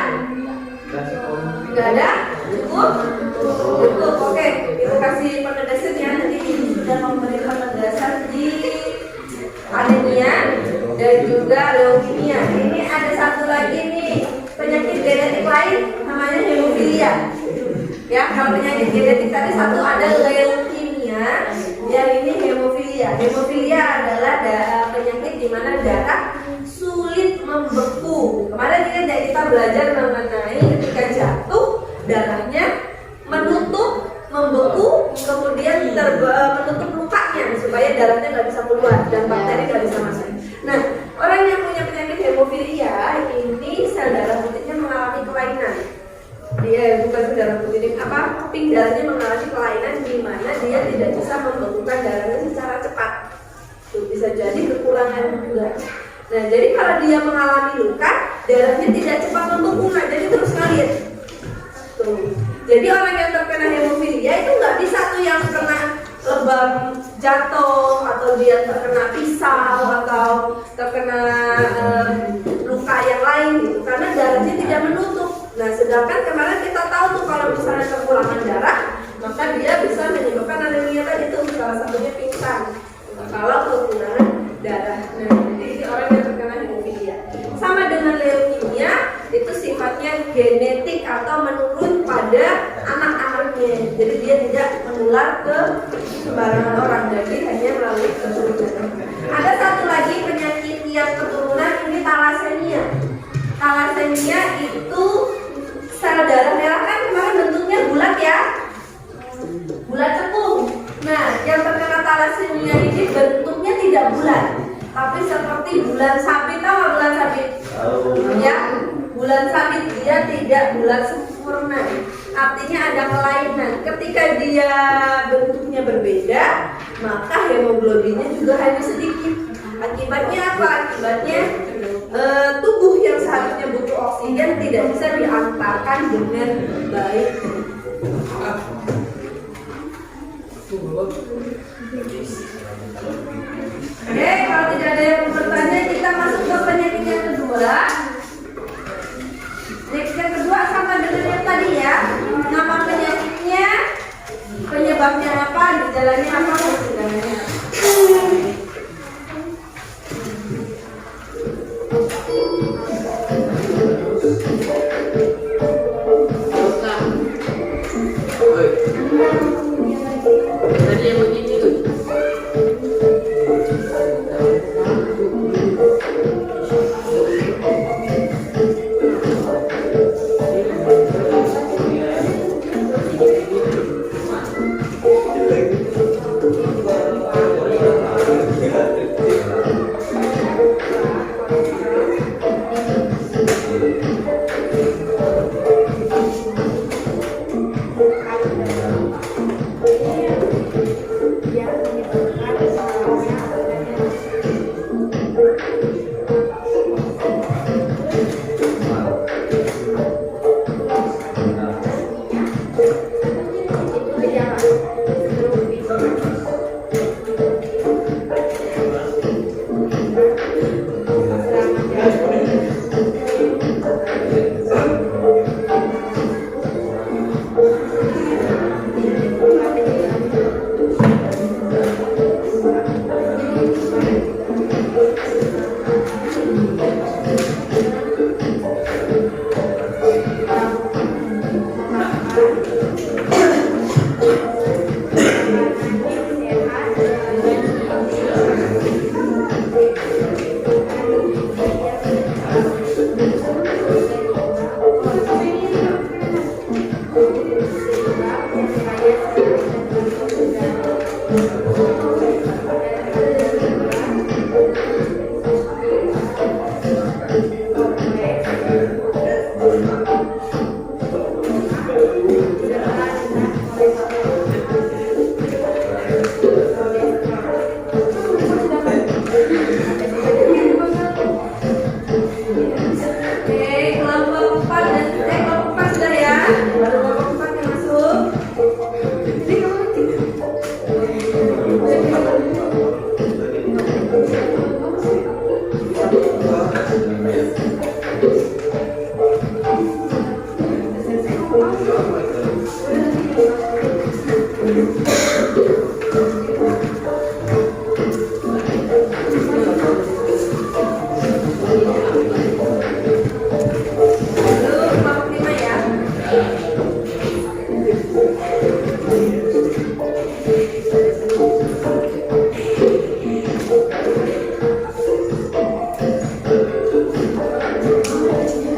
Nggak ada? Cukup? Cukup, oke. Kita kasih penegasan ya. Nanti ibu sudah memberi penegasan di anemia dan juga leukemia. Ini ada satu lagi nih penyakit genetik lain namanya hemofilia. Ya, kalau penyakit genetik tadi satu ada leukemia, yang ini hemofilia. Hemofilia adalah penyakit di mana darah sulit membeku. Kemarin kita belajar mengenai ketika jatuh darahnya menutup pink darahnya mengalami kelainan di mana dia tidak bisa membekukan darahnya secara cepat. Tuh, bisa jadi kekurangan juga. Nah, jadi kalau dia mengalami luka, darahnya tidak cepat membeku, nah jadi terus ngalir. Tuh. Jadi orang yang terkena hemofilia itu nggak bisa tuh yang kena lebam jatuh atau dia terkena pisau atau terkena luka yang lain gitu, karena darahnya tidak menutup. Nah, sedangkan kemarin kita tahu tuh kalau misalnya kekurangan darah, maka dia bisa menyebabkan anemia tadi tuh, salah satunya pingsan. Kalau kekurangan darah. Nah, jadi orang yang terkena hemofilia sama dengan leukemia itu sifatnya genetik atau menurun pada anak-anaknya. Jadi dia tidak menular ke sembarangan orang, jadi hanya melalui keturunan. Ada satu lagi penyakit yang keturunan, ini talasemia. Talasemia itu sel darah merah kan kemarin bentuknya bulat ya, bulat cekung. Nah, yang terkena talasemia ini bentuknya tidak bulat, tapi seperti bulan sabit. Tahu nggak bulan sabit? Ya, bulan sabit dia tidak bulat sempurna. Artinya ada kelainan. Ketika dia bentuknya berbeda, maka hemoglobinnya juga hanya sedikit. Akibatnya apa? Akibatnya tubuh yang seharusnya butuh oksigen tidak bisa diantarkan dengan baik. Oke, kalau tidak ada yang bertanya, kita masuk ke penyakit yang kedua. Penyakit yang kedua sama dengan yang tadi ya. Nama penyakitnya, penyebabnya apa, gejalanya apa, gejalanya. Tadi yang begini tuh.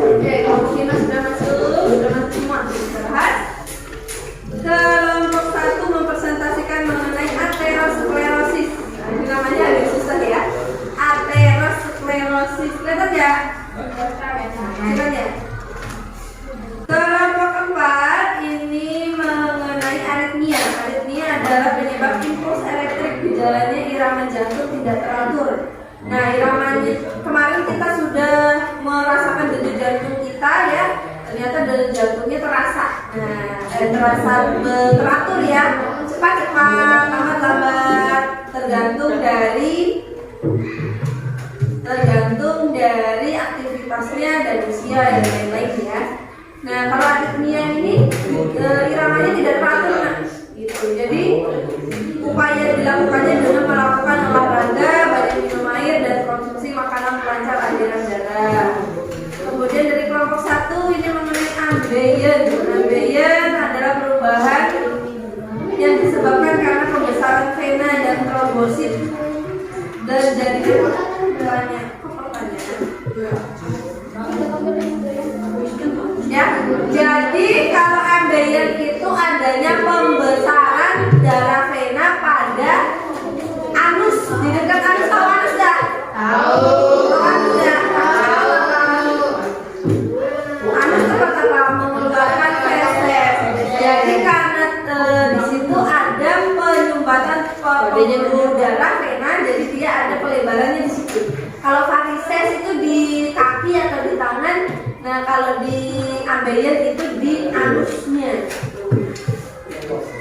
Oke, kalau kita sudah masuk semua istirahat. kemarin kita sudah merasakan denyut jantung kita ya. Ternyata denyut jantungnya terasa, teratur ya, cepat, lambat, tergantung dari aktivitasnya dan usia dan lain-lain ya. Nah kalau aritmia ini iramanya tidak teratur, nah, gitu. Jadi upaya dilakukannya dengan melakukan olahraga, banyak minum air dan konsumsi makanan pelancar aliran darah. Kemudian dari kelompok 1 ini mengenai ambeien. Ambeien adalah perubahan yang disebabkan karena pembesaran vena dan trombosit dan jaringan pertanyaan. Ya, jadi kalau ambeien itu adanya pembesaran darah vena pada anus, di dekat anus. Tahu anus nggak? Tahu. Anus nggak? Tahu. Anus tempat apa? Mengeluarkan feses. Jadi karena di situ ada penyumbatan pembuluh darah vena, jadi dia ada pelebarannya di situ. Kalau varises itu di kaki atau di tangan. Nah kalau di ambeien itu di anusnya.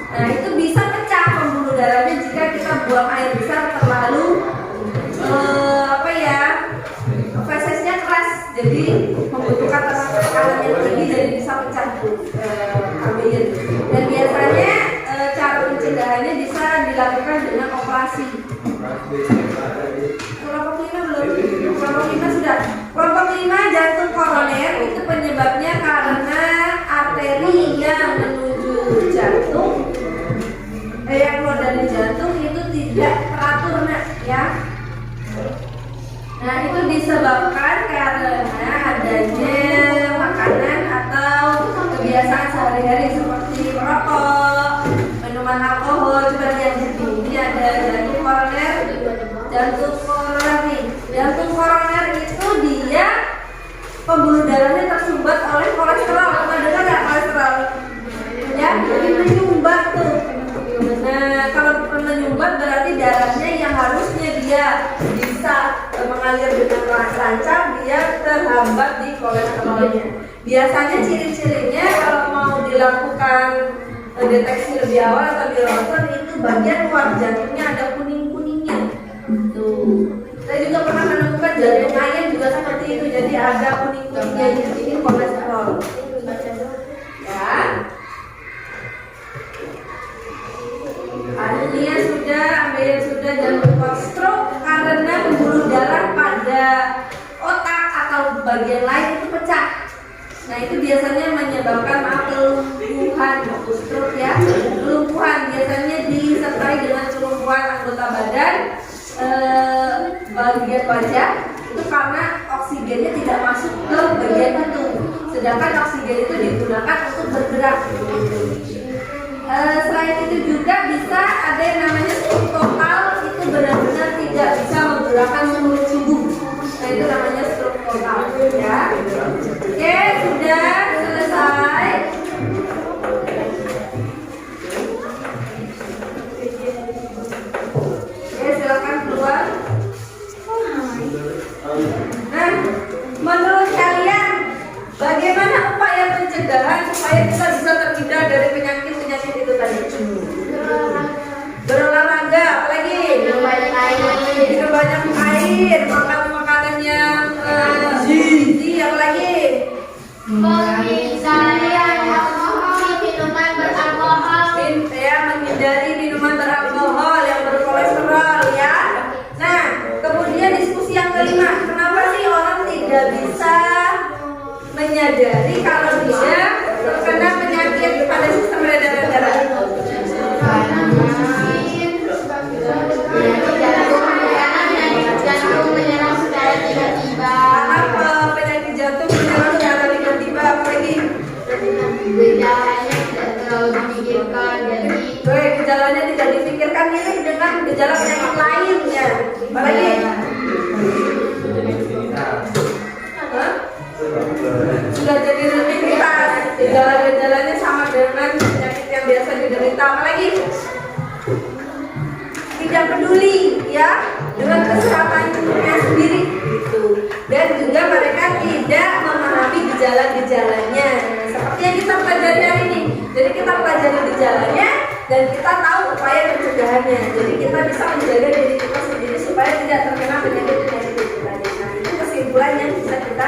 Nah itu bisa pecah pembuluh darahnya jika kita buang air besar terlalu fesesnya keras, jadi membutuhkan tekanan yang tinggi, jadi bisa pecah ambeien. Dan biasanya cara pencegahannya bisa dilakukan dengan operasi. Kelompok 5 belum? Kelompok 5 sudah. Kelompok 5 jantung koroner itu penyebabnya karena arteri yang menuju jantung yang keluar dari jantung itu tidak teratur, nah, ya. Nah itu disebabkan karena adanya makanan atau kebiasaan sehari-hari seperti merokok, minuman alkohol. Coba lihat di sini, ini ada jantung koroner. Jantung koroner itu dia pembuluh darahnya tersumbat oleh kolesterol. Pernah dengar nggak kolesterol? Ya, jadi menyumbat tuh. Nah, kalau menyumbat berarti darahnya yang harusnya dia bisa mengalir dengan lancar, dia terhambat di kolesterolnya. Biasanya ciri-cirinya kalau mau dilakukan deteksi lebih awal atau di ronsen itu bagian luar jantungnya ada kuning-kuningnya. Tuh. Saya juga pernah menemukan jantung ayam juga seperti itu, jadi ada kuning-kuningnya, ini kolesterol. Ya. Anemia sudah, ambeien sudah, jantung stroke karena pembuluh darah pada otak atau bagian lain itu pecah. Nah itu biasanya menyebabkan kelumpuhan, stroke ya. Kelumpuhan biasanya disertai dengan kelumpuhan anggota badan, bagian wajah itu karena oksigennya tidak masuk ke bagian itu, sedangkan oksigen itu digunakan untuk bergerak. Selain itu juga bisa ada yang namanya stroke total, itu benar-benar tidak bisa menggerakkan seluruh tubuh. Nah itu namanya stroke total ya. Oke, sudah selesai. Oke, silakan keluar. Nah, menurut kalian bagaimana upaya pencegahan supaya kita bisa terhindar dari penyakit-penyakit itu tadi? Berolahraga, apalagi? Minum banyak air, makan makanan yang gizi, apalagi? Minuman beralkohol. Ya, menghindari minuman beralkohol yang berkolesterol ya. Nah, kemudian diskusi yang kelima, kenapa sih orang tidak bisa menyadari kalau dia terkena penyakit pada sistem peredaran darah? Karena penyakit jantung menyerang secara tiba-tiba, apalagi? Gejalanya tidak terlalu dipikirkan, jadi Gejalanya tidak dipikirkan, mirip dengan gejala penyakit lainnya. Apalagi? Sudah jadi rutinitas, gejala-gejalanya sama dengan penyakit yang biasa diderita. Apalagi? Tidak peduli ya dengan kesehatannya sendiri. dan juga mereka tidak memahami gejala-gejalanya seperti yang kita pelajari hari ini. Jadi kita pelajari gejalanya dan kita tahu upaya pencegahannya. Jadi kita bisa menjaga diri kita sendiri supaya tidak terkena penyakit-penyakit gejalanya. Nah, itu kesimpulan yang bisa kita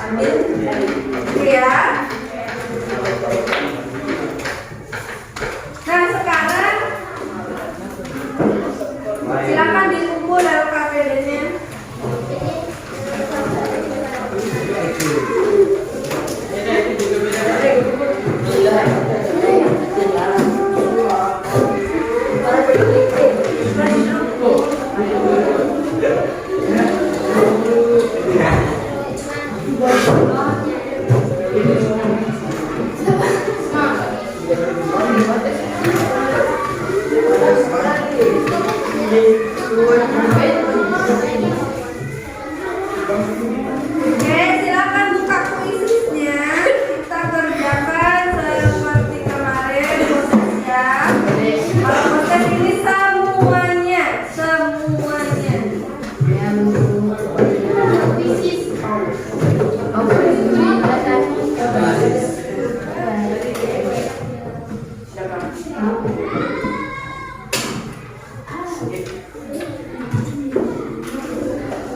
ambil dari ini. Oke ya. Nah, sekarang silakan dikumpul LKPD-nya. Oke, silakan buka kuisnya. Kita kerjakan seperti kemarin prosesnya. Kalau proses ini semuanya.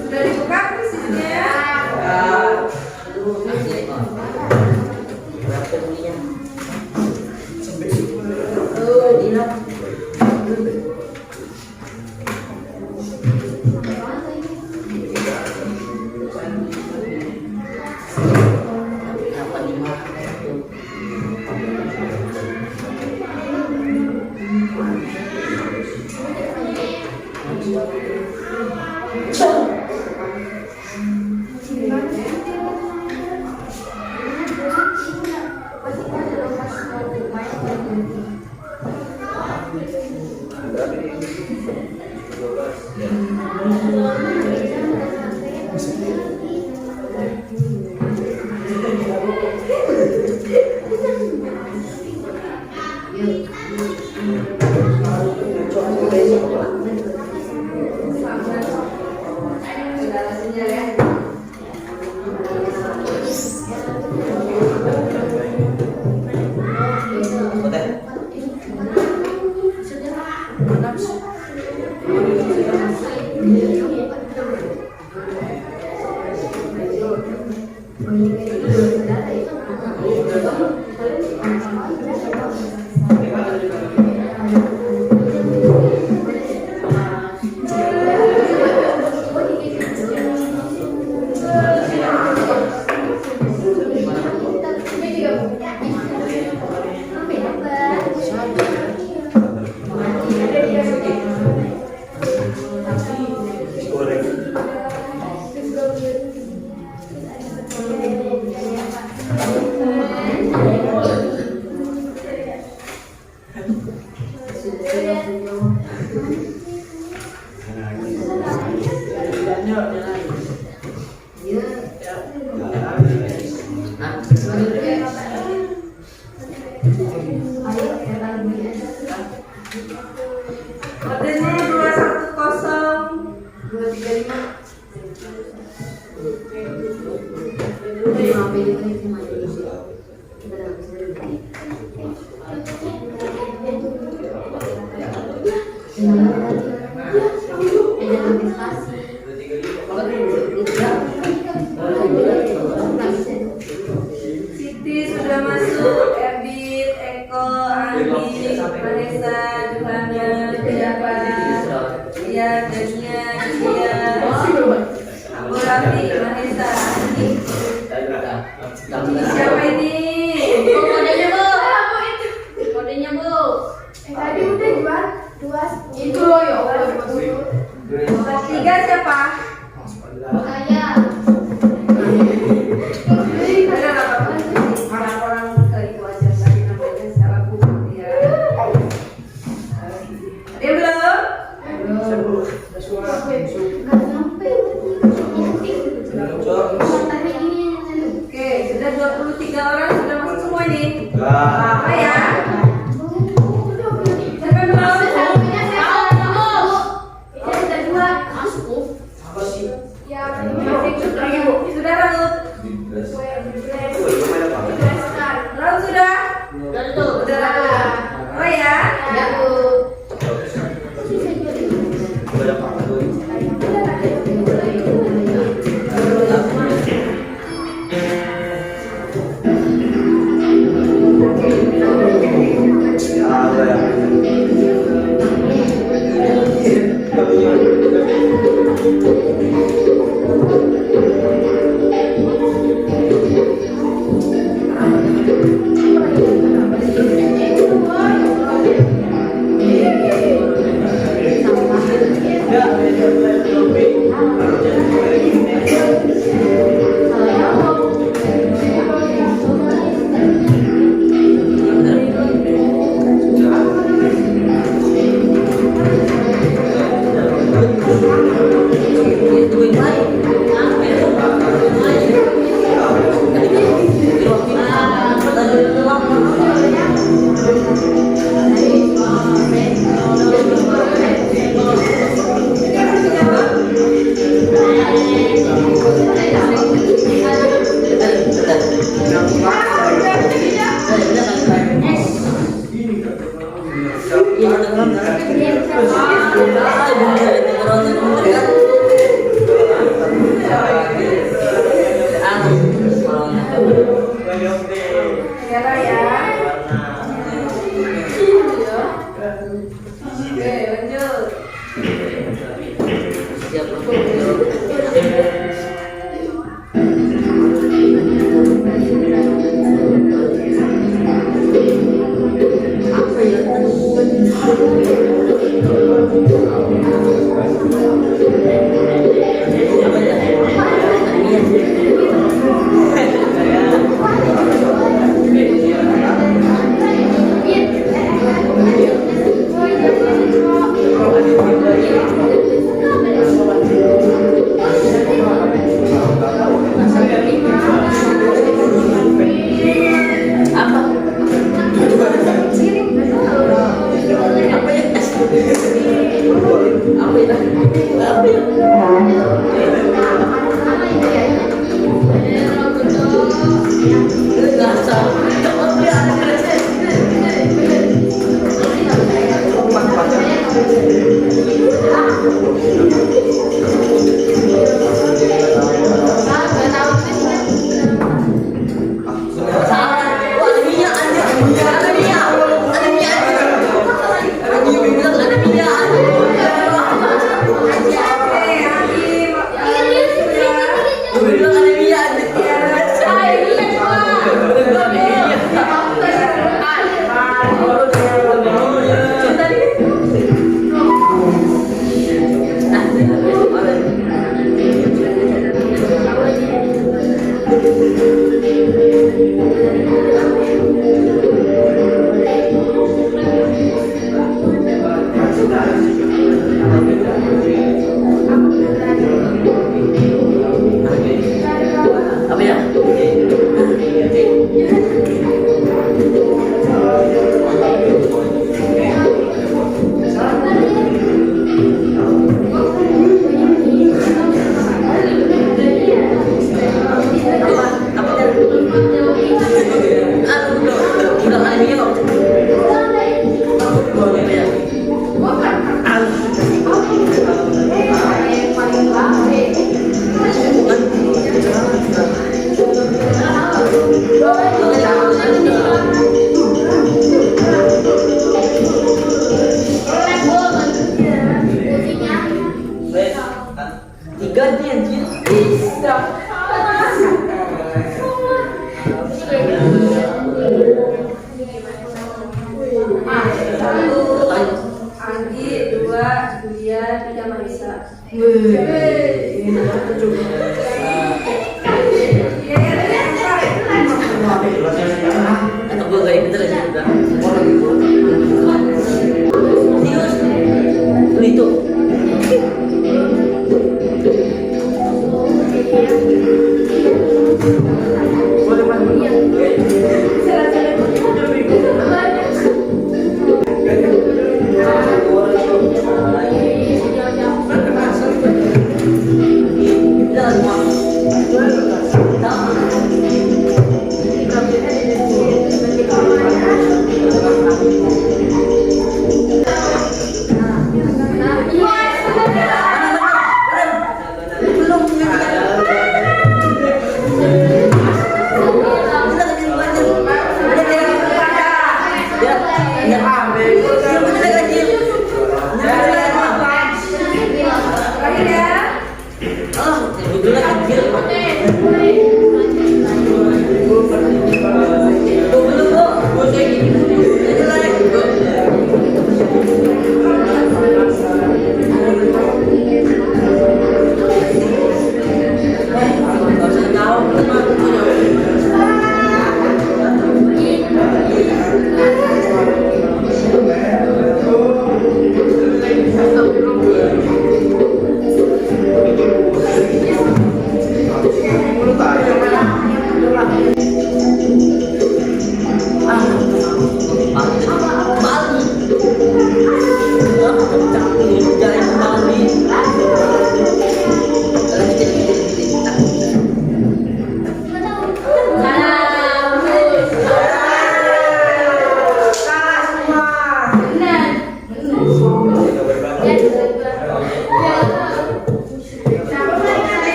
Sudah dibuka kuisnya? Kodenya 235. Siti sudah masuk, Ebit, Eko, Andi, Vanessa, Juhana, Java, Ria, Dania, Ria, Abu Rafi, Vanessa, Andi. Siapa ini? Kodenya bu. Kodenya bu. Tadi udah dua itu loh ya. 3 siapa? Saya. Orang-orang ke itu aja tadi namanya secara kubur ya. Dia belum? Oke, sudah 23 orang sudah masuk semua ini. Apa ya? Siapa belum? Apa sih? Ya, Udah. Oh ya. Ya, Bu. Banyak banget tuh. Merah ya. Oke, lanjut.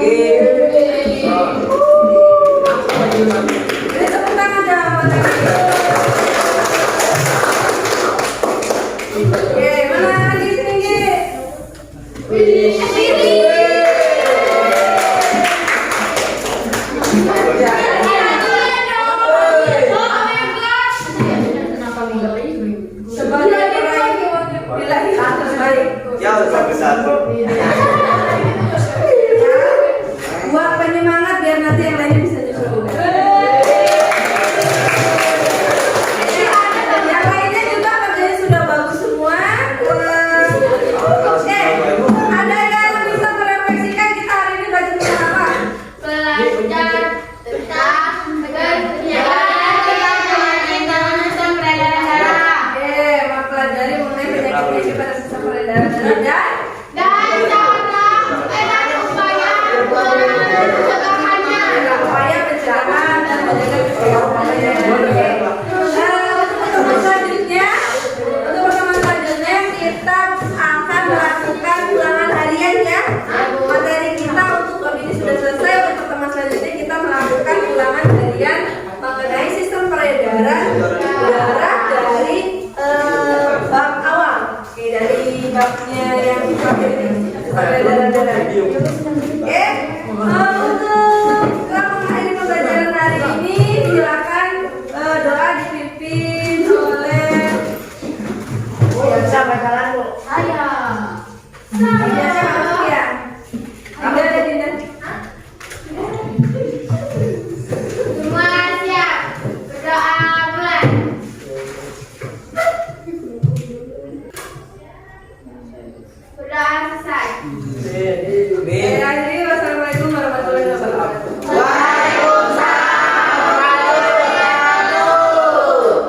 lagi.